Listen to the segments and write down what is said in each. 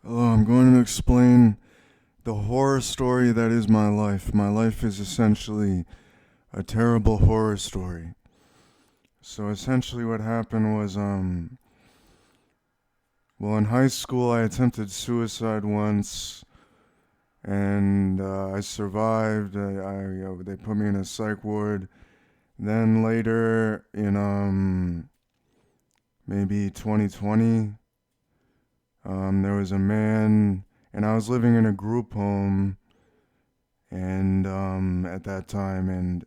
Hello, I'm going to explain the horror story that is my life. My life is essentially a terrible horror story. So essentially what happened was in high school I attempted suicide once and I survived. They put me in a psych ward. Then later in maybe 2020, there was a man and I was living in a group home and at that time and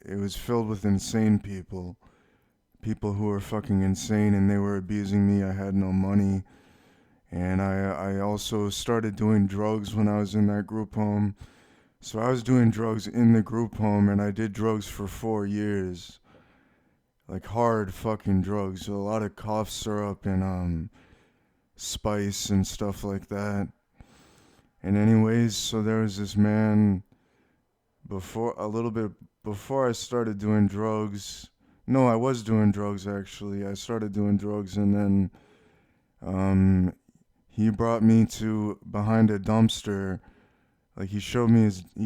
it was filled with insane people who were fucking insane, and they were abusing me. I had no money, and I also started doing drugs when I was in that group home. So I was doing drugs in the group home, and I did drugs for 4 years, like hard fucking drugs, so a lot of cough syrup and spice and stuff like that. And anyways, so there was this man before a little bit before I started doing drugs. No, I was doing drugs actually. I started doing drugs and then um he brought me to behind a dumpster. Like he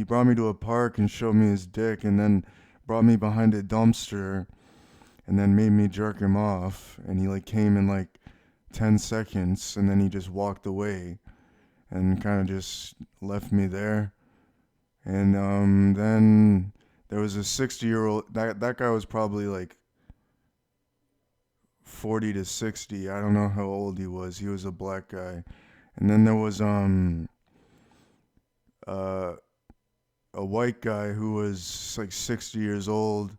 brought me to a park and showed me his dick and then brought me behind a dumpster and then made me jerk him off, and he like came in like 10 seconds and then he just walked away and kind of just left me there. And then there was a 60-year-old. That guy was probably like 40 to 60. I don't know how old he was. He was a black guy. And then there was uh a white guy who was like 60 years old,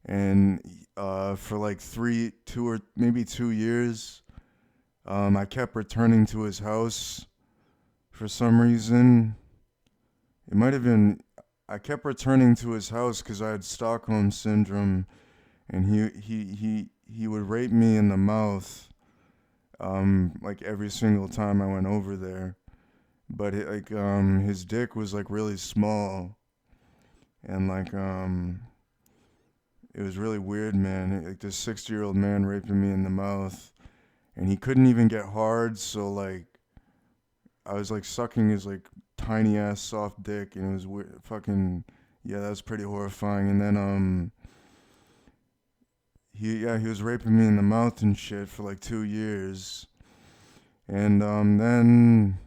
and for like 2 or 2 years, I kept returning to his house for some reason. It might have been I kept returning to his house because I had Stockholm syndrome, and he would rape me in the mouth, like every single time I went over there. But his dick was like really small, and it was really weird, man. Like this 60-year-old man raping me in the mouth, and he couldn't even get hard, so like I was like sucking his like tiny ass soft dick, and it was weird. Fucking yeah, that was pretty horrifying. And then he was raping me in the mouth and shit for like 2 years, and then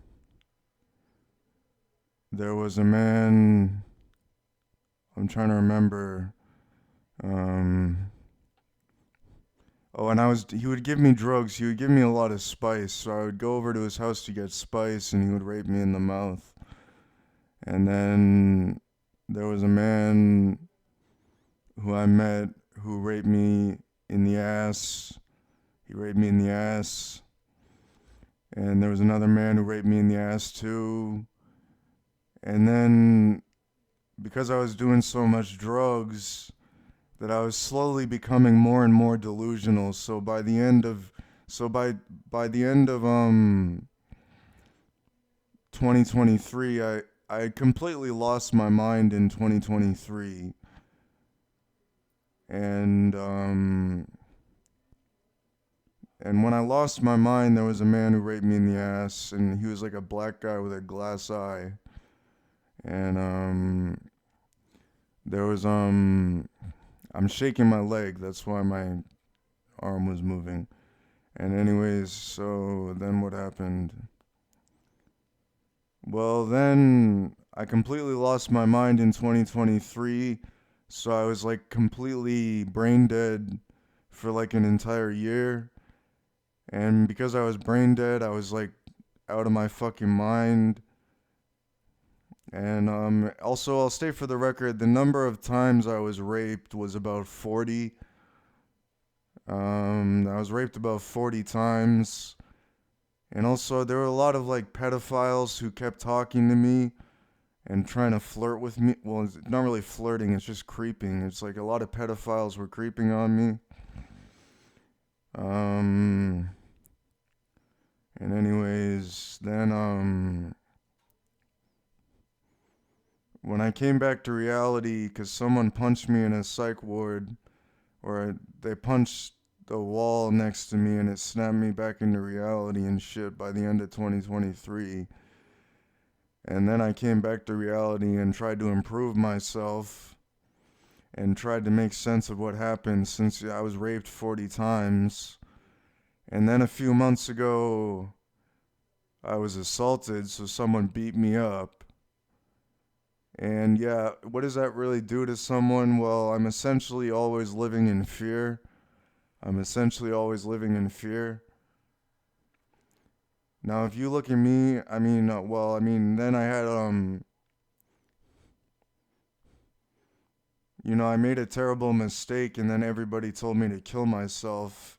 there was a man. I'm trying to remember. Um, oh, and he would give me drugs. He would give me a lot of spice, so I would go over to his house to get spice, and he would rape me in the mouth. And then there was a man who I met who raped me in the ass. He raped me in the ass. And there was another man who raped me in the ass too. And then because I was doing so much drugs that I was slowly becoming more and more delusional. So by the end of 2023, I had completely lost my mind in 2023. And and when I lost my mind, there was a man who raped me in the ass, and he was like a black guy with a glass eye. And there was I'm shaking my leg. That's why my arm was moving. And anyways, so then what happened? Well, then I completely lost my mind in 2023. So I was like completely brain dead for like an entire year. And because I was brain dead, I was like out of my fucking mind. And also, I'll state for the record, the number of times I was raped was about 40. I was raped about 40 times. And also, there were a lot of like pedophiles who kept talking to me and trying to flirt with me. Well, it's not really flirting, it's just creeping. It's like a lot of pedophiles were creeping on me. Um, and anyways, then when I came back to reality, because someone punched me in a psych ward, or they punched the wall next to me and it snapped me back into reality and shit by the end of 2023. And then I came back to reality and tried to improve myself and tried to make sense of what happened since I was raped 40 times. And then a few months ago, I was assaulted, so someone beat me up. And yeah, what does that really do to someone? Well, I'm essentially always living in fear. I'm essentially always living in fear. Now, if you look at me, then I had, I made a terrible mistake and then everybody told me to kill myself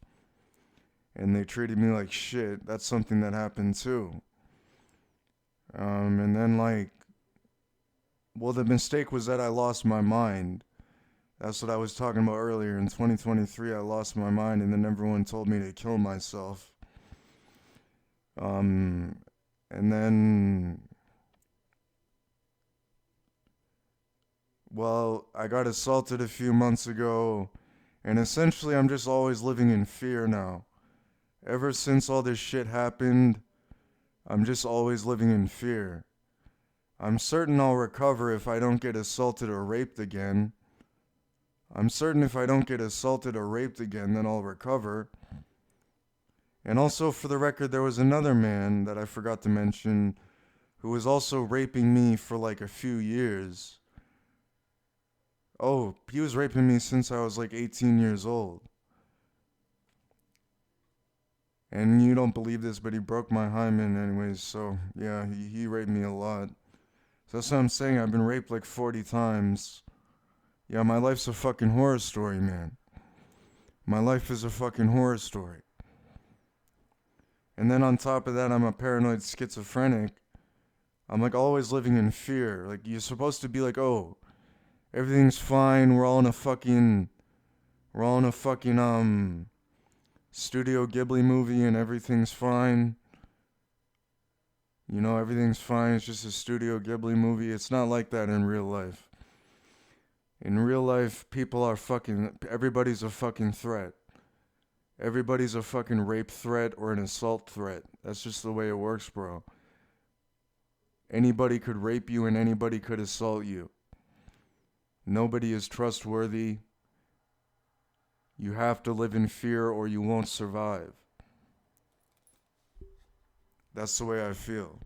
and they treated me like shit. That's something that happened too. And then, the mistake was that I lost my mind. That's what I was talking about earlier. In 2023, I lost my mind, and then everyone told me to kill myself. Um, and then, I got assaulted a few months ago, and essentially, I'm just always living in fear now. Ever since all this shit happened, I'm just always living in fear. I'm certain I'll recover if I don't get assaulted or raped again. I'm certain if I don't get assaulted or raped again, then I'll recover. And also, for the record, there was another man that I forgot to mention who was also raping me for like a few years. Oh, he was raping me since I was like 18 years old. And you don't believe this, but he broke my hymen anyways, so yeah, he raped me a lot. So that's what I'm saying, I've been raped like 40 times. Yeah, my life's a fucking horror story, man. My life is a fucking horror story. And then on top of that, I'm a paranoid schizophrenic. I'm like always living in fear. Like, you're supposed to be like, oh, everything's fine, we're all in a fucking Studio Ghibli movie and everything's fine. Everything's fine. It's just a Studio Ghibli movie. It's not like that in real life. In real life, everybody's a fucking threat. Everybody's a fucking rape threat or an assault threat. That's just the way it works, bro. Anybody could rape you and anybody could assault you. Nobody is trustworthy. You have to live in fear or you won't survive. That's the way I feel.